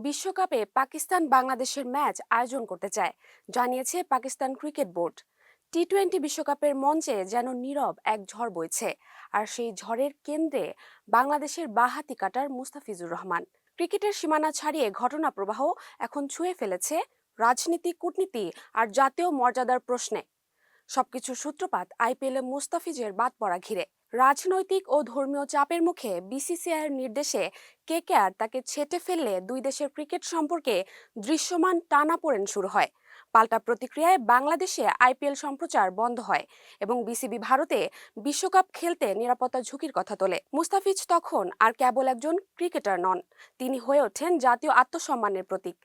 বিশ্বকাপে পাকিস্তান বাংলাদেশের ম্যাচ আয়োজন করতে চায়, জানিয়েছে পাকিস্তান ক্রিকেট বোর্ড। টি-20 বিশ্বকাপের মঞ্চে যেন নীরব এক ঝড় বইছে, আর সেই ঝড়ের কেন্দ্রে বাংলাদেশের বাঁহাতি কাটার মুস্তাফিজুর রহমান। ক্রিকেটের সীমানা ছাড়িয়ে ঘটনা প্রবাহ এখন ছুঁয়ে ফেলেছে রাজনীতি, কূটনীতি আর জাতীয় মর্যাদার প্রশ্নে। সবকিছুর সূত্রপাত আইপিএলে মুস্তাফিজের বাদ পড়া ঘিরে। রাজনৈতিক ও ধর্মীয় চাপের মুখে বিসিসিআইয়ের নির্দেশে কেকেআর তাকে ছেঁটে ফেললে দুই দেশের ক্রিকেট সম্পর্কে দৃশ্যমান টানাপোড়েন শুরু হয়। পাল্টা প্রতিক্রিয়ায় বাংলাদেশে আইপিএল সম্প্রচার বন্ধ হয় এবং বিসিবি ভারতে বিশ্বকাপ খেলতে নিরাপত্তা ঝুঁকির কথা তোলে। মুস্তাফিজ তখন আর কেবল একজন ক্রিকেটার নন, তিনি হয়ে ওঠেন জাতীয় আত্মসম্মানের প্রতীক।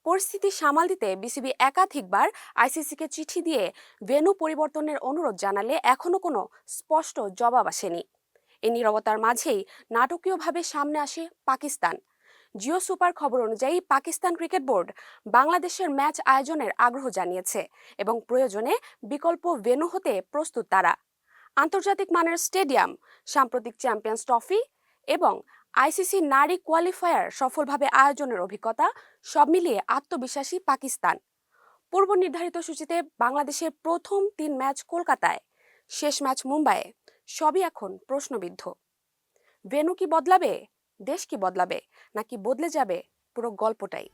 পরিস্থিতি সামাল দিতে বিসিবি একাধিকবার আইসিসিকে চিঠি দিয়ে ভেন্যু পরিবর্তনের অনুরোধ জানালে এখনো কোনো স্পষ্ট জবাব আসেনি। এই নীরবতার মাঝেই নাটকীয়ভাবে সামনে আসে পাকিস্তান। জিও সুপার খবর অনুযায়ী পাকিস্তান ক্রিকেট বোর্ড বাংলাদেশের ম্যাচ আয়োজনের আগ্রহ জানিয়েছে এবং প্রয়োজনে বিকল্প ভেন্যু হতে প্রস্তুত তারা। আন্তর্জাতিক মানের স্টেডিয়াম, সাম্প্রতিক চ্যাম্পিয়ন্স ট্রফি এবং আইসিসি নারী কোয়ালিফায়ার সফলভাবে আয়োজনের অভিজ্ঞতা, সব মিলিয়ে আত্মবিশ্বাসী পাকিস্তান। পূর্ব নির্ধারিত সূচিতে বাংলাদেশের প্রথম 3 ম্যাচ কলকাতায়, শেষ ম্যাচ মুম্বাইয়ে, সবই এখন প্রশ্নবিদ্ধ। ভেন্যু কি বদলাবে, দেশ কি বদলাবে, নাকি বদলে যাবে পুরো গল্পটাই?